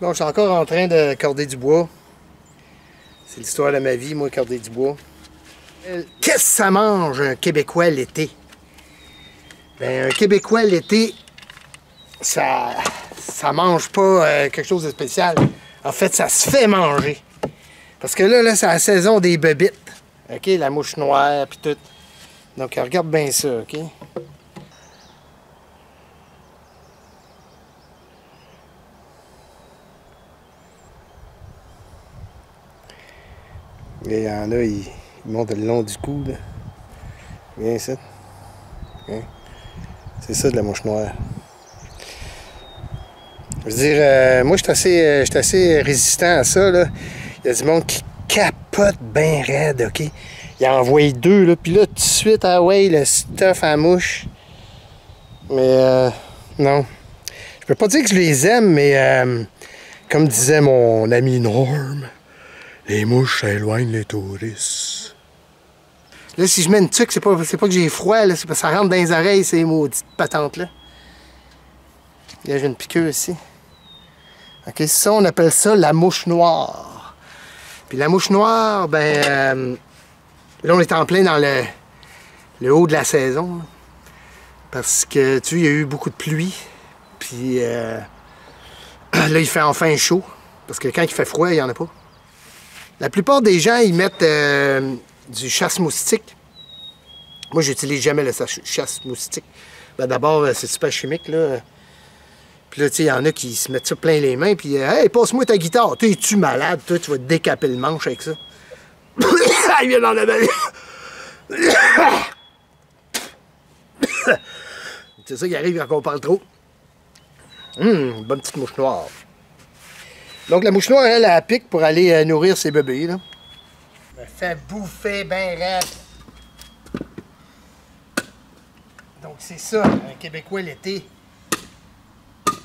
Bon, je suis encore en train de corder du bois. C'est l'histoire de ma vie, moi, corder du bois. Qu'est-ce que ça mange, un Québécois l'été? Ben, un Québécois l'été, ça mange pas quelque chose de spécial. En fait, ça se fait manger. Parce que là, c'est la saison des bebites. OK? La mouche noire, puis tout. Donc, regarde bien ça, OK? Il y en a, ils montent le long du cou, là. Viens ici. Okay. C'est ça de la mouche noire. Je veux dire, moi, je suis assez résistant à ça, là. Il y a du monde qui capote bien raide, OK? Il a envoyé 2, là, puis là, tout de suite, ah ouais, le stuff à la mouche. Mais, non. Je peux pas dire que je les aime, mais, comme disait mon ami Norm, les mouches, ça éloigne les touristes. Là, si je mets une tuque, c'est pas que j'ai froid, là, c'est parce que ça rentre dans les oreilles, ces maudites patentes-là. Là, j'ai une piqûre ici. OK, ça, on appelle ça la mouche noire. Puis la mouche noire, ben, là, on est en plein dans le haut de la saison. Là, parce que, tu sais, il y a eu beaucoup de pluie. Puis là, il fait enfin chaud. Parce que quand il fait froid, il n'y en a pas. La plupart des gens, ils mettent du chasse-moustique. Moi, j'utilise jamais le chasse-moustique. Ben, d'abord, c'est super chimique, là. Puis là, tu sais, il y en a qui se mettent ça plein les mains, puis « Hey, passe-moi ta guitare! T'es-tu malade? Toi, tu vas te décaper le manche avec ça. » Il vient d'en avaler! C'est ça qui arrive quand on parle trop. Bonne petite mouche noire. Donc, la mouche noire, elle pique pour aller nourrir ses bébés, là. Elle fait bouffer ben raide. Donc, c'est ça, un Québécois l'été.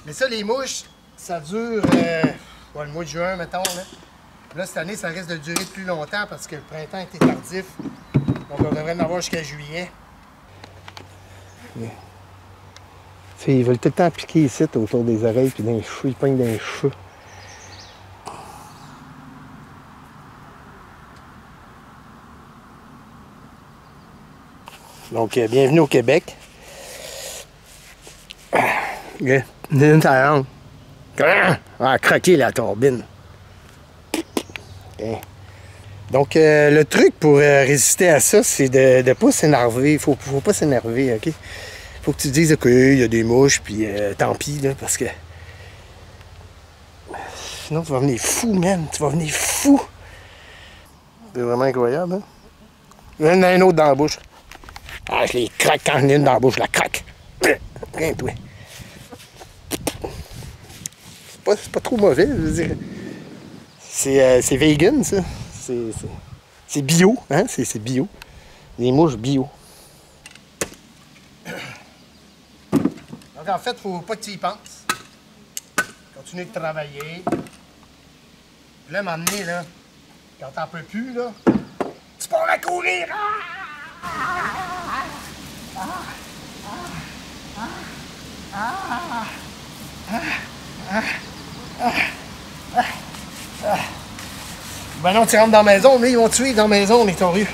Mais ça, les mouches, ça dure le mois de juin, mettons. Là, cette année, ça risque de durer plus longtemps parce que le printemps était tardif. Donc, on devrait en avoir jusqu'à juillet. Ils veulent tout le temps piquer ici, autour des oreilles, puis dans les cheveux. Ils pognent dans les cheveux. Donc, bienvenue au Québec. Une ça rentre. Ah, croquer la turbine. Okay. Donc, le truc pour résister à ça, c'est de ne pas s'énerver. Faut pas s'énerver, OK? Faut que tu te dises, OK, il y a des mouches, puis tant pis, là, parce que... Sinon, tu vas venir fou, man. Tu vas venir fou. C'est vraiment incroyable, hein? Il y en a un autre dans la bouche. Ah, je les craque quand j'en ai une dans la bouche, je la craque. Rien, toi. C'est pas trop mauvais, je veux dire. C'est vegan, ça. C'est bio, hein? C'est bio. Les mouches bio. Donc, en fait, faut pas que tu y penses. Continue de travailler. Puis là, à un moment donné, là, quand t'en peux plus, là, tu pars à courir! Ben non, tu rentres dans la maison, mais ils vont te tuer dans la maison, on est en rue.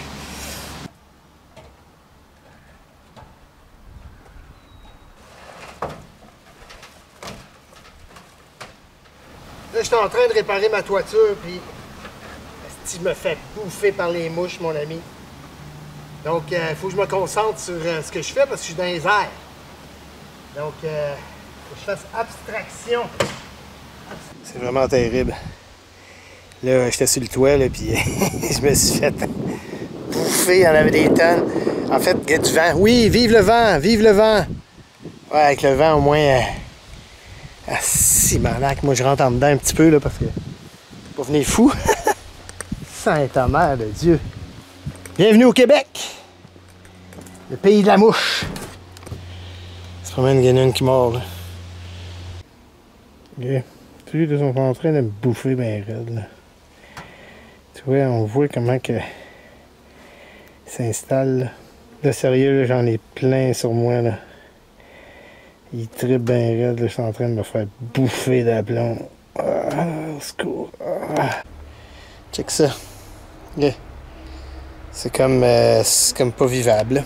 Là, j'étais en train de réparer ma toiture, puis tu me fais bouffer par les mouches, mon ami. Donc, il faut que je me concentre sur ce que je fais parce que je suis dans les airs. Donc, il faut que je fasse abstraction. C'est vraiment terrible. Là, j'étais sur le toit, là, puis je me suis fait bouffer. Il y en avait des tonnes. En fait, il y a du vent. Oui, vive le vent! Vive le vent! Ouais, avec le vent, au moins... Ah, si, malac. Moi, je rentre en dedans un petit peu, là, parce que... Pas venir fou. Sainte-Mère de Dieu! Bienvenue au Québec! Le pays de la mouche! Il se promène, il y en a une qui mord, là. Okay. Tu vois, ils sont en train de me bouffer bien raide, là. Tu vois, on voit comment que... il s'installe, là. Là, sérieux, là, j'en ai plein sur moi, là. Il trippe bien raide, là. Je suis en train de me faire bouffer d'aplomb. Ah. Au secours. Ah. Check ça. Yeah. C'est comme pas vivable.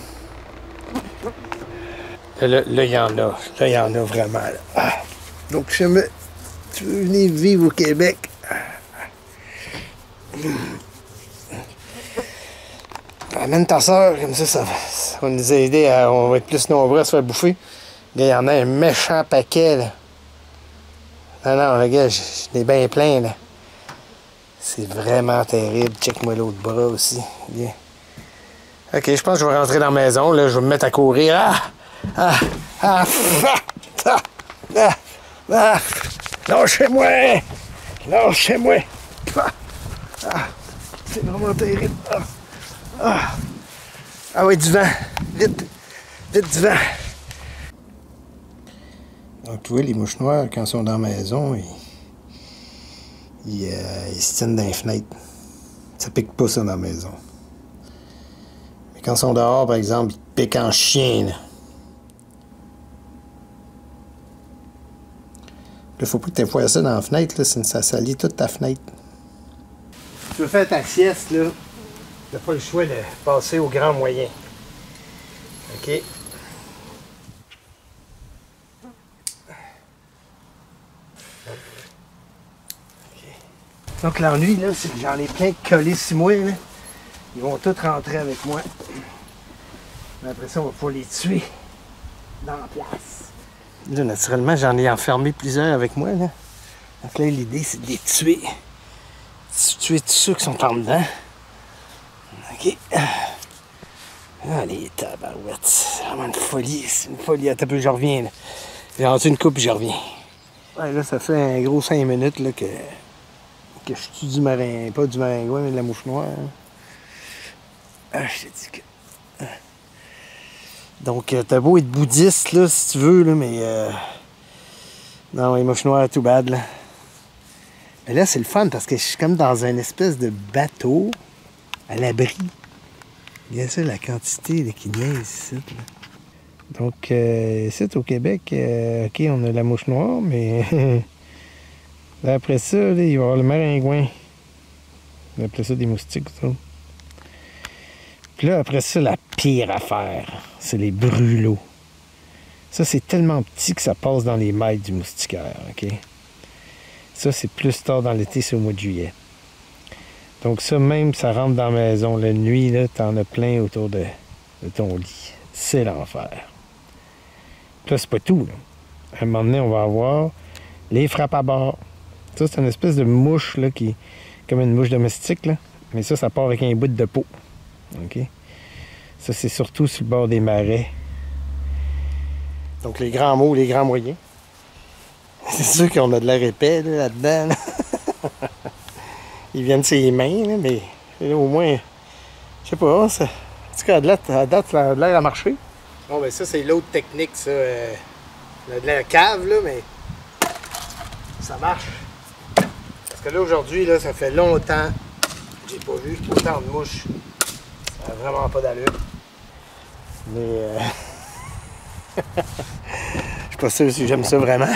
Là, il y en a. Là, il y en a vraiment. Là. Ah. Donc, tu veux venir vivre au Québec? Amène ta soeur, comme ça va nous aider on va être plus nombreux à se faire bouffer. Il y en a un méchant paquet, là. Non, le gars, je l'ai bien plein, là. C'est vraiment terrible. Check-moi l'autre bras aussi. Bien. Ok, je pense que je vais rentrer dans la maison, là. Je vais me mettre à courir. Lâchez-moi! Lâchez-moi! C'est vraiment terrible. Ah oui, du vent. Vite. Vite, du vent. Donc, tu vois, les mouches noires, quand ils sont dans la maison, ils se tiennent dans les fenêtres. Ça pique pas, ça, dans la maison. Mais quand ils sont dehors, par exemple, ils piquent en chien, là. Là, faut pas que tu envoies ça dans la fenêtre, là, sinon ça salit toute ta fenêtre. Tu veux faire ta sieste, là, t'as pas le choix de passer au grand moyen. OK? Donc l'ennui, là, c'est que j'en ai plein collés sur moi, là. Ils vont tous rentrer avec moi. Mais après ça, on va pouvoir les tuer dans la place. Là, naturellement, j'en ai enfermé plusieurs avec moi, là. Donc là, l'idée, c'est de les tuer. Tuer tous ceux qui sont en dedans. OK. Allez, tabarouette. C'est vraiment une folie. C'est une folie. Attends un peu, je reviens, là. J'ai rendu une coupe et je reviens. Ouais, là, ça fait un gros 5 minutes, là, que je tue du marin... Pas du maringouin, mais de la mouche noire. Hein. Ah, je t'ai dit que... Donc, t'as beau être bouddhiste, là, si tu veux, là, mais... Non, les mouches noires, tout bad, là. Mais là, c'est le fun, parce que je suis comme dans une espèce de bateau à l'abri. Bien sûr, la quantité de qui niaise ici, là. Donc, ici, au Québec, OK, on a la mouche noire, mais... là, après ça, là, il va y avoir le maringouin. Après ça, des moustiques, ça. Puis là, après ça, la pire affaire, c'est les brûlots. Ça, c'est tellement petit que ça passe dans les mailles du moustiquaire, OK? Ça, c'est plus tard dans l'été, c'est au mois de juillet. Donc ça, même, ça rentre dans la maison. La nuit, là, t'en as plein autour de ton lit. C'est l'enfer. Là, c'est pas tout, là. À un moment donné, on va avoir les frappes à bord. Ça, c'est une espèce de mouche, là, qui... comme une mouche domestique, là. Mais ça part avec un bout de peau. OK? Ça, c'est surtout sur le bord des marais. Donc, les grands mots, les grands moyens. C'est sûr qu'on a de l'air épais, là-dedans. Là. Ils viennent de ses mains, là, mais là, au moins, je sais pas, ça... En tout cas, à date, ça a de l'air à marcher. Bon, ben ça, c'est l'autre technique, ça. On a de l'air cave, là, mais ça marche. Parce que là, aujourd'hui, là, ça fait longtemps que j'ai pas vu autant de mouches. Ça n'a vraiment pas d'allure. Mais je suis pas sûr si j'aime ça vraiment.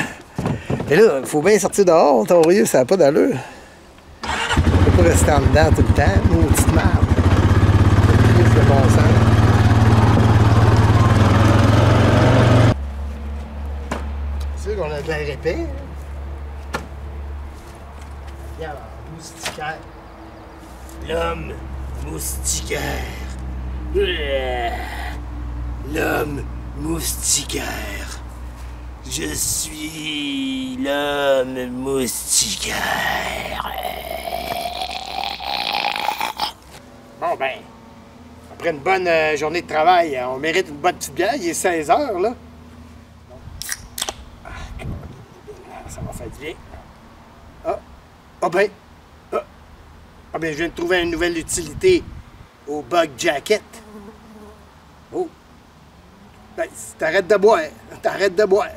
Mais là, il faut bien sortir dehors, ton rieux, ça n'a pas d'allure. On peut pas rester en dedans tout le temps, nous, petite merde. C'est de bon sens. C'est sûr qu'on a de l'air épais. Regarde, moustiquaire. L'homme moustiquaire. L'homme moustiquaire. Je suis l'homme moustiquaire. Bon ben, après une bonne journée de travail, on mérite une bonne petite bière. Il est 16 h, là. Ça va faire du bien. Ah ben, je viens de trouver une nouvelle utilité au bug jacket. Oh! Ben, t'arrêtes de boire. T'arrêtes de boire.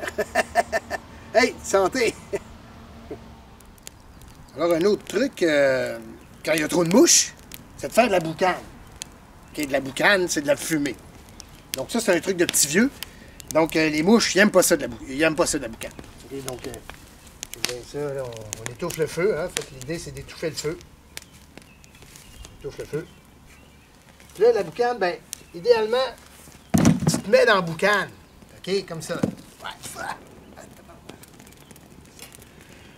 Hey, santé! Alors, un autre truc, quand il y a trop de mouches, c'est de faire de la boucane. Okay, de la boucane, c'est de la fumée. Donc ça, c'est un truc de petit vieux. Donc, les mouches, ils n'aiment pas ça de la boucane. Okay, donc, je bien ça, là, on étouffe le feu, hein. Fait que l'idée, c'est d'étouffer le feu. On étouffe le feu. Puis là, la boucane, ben, idéalement, tu te mets dans la boucane. OK? Comme ça.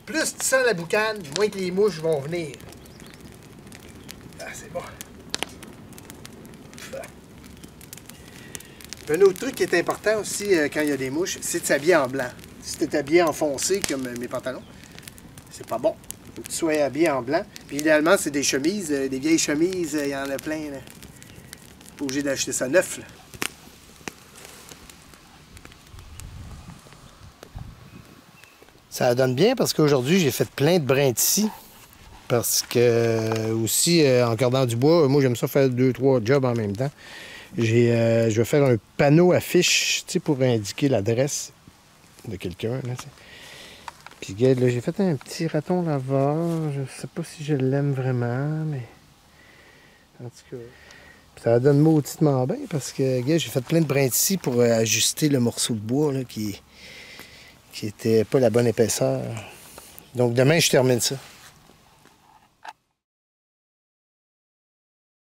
Plus tu sens la boucane, moins que les mouches vont venir. Ah, c'est bon. Un autre truc qui est important aussi quand il y a des mouches, c'est de s'habiller en blanc. Si tu es habillé en foncé comme mes pantalons, c'est pas bon. Il faut que tu sois habillé en blanc. Puis idéalement, c'est des chemises, des vieilles chemises, il y en a plein. Là. Pas obligé d'acheter ça neuf. Là. Ça donne bien parce qu'aujourd'hui, j'ai fait plein de brins de scie. Parce que, aussi, en cordant du bois, moi, j'aime ça faire 2-3 jobs en même temps. Je vais faire un panneau affiche, tu sais, pour indiquer l'adresse de quelqu'un. Puis, regarde, là, j'ai fait un petit raton laveur. Je sais pas si je l'aime vraiment, mais... En tout cas... Puis ça donne mauditement bien parce que, regarde, j'ai fait plein de brins de scie pour ajuster le morceau de bois, là, qui était pas la bonne épaisseur. Donc, demain, je termine ça.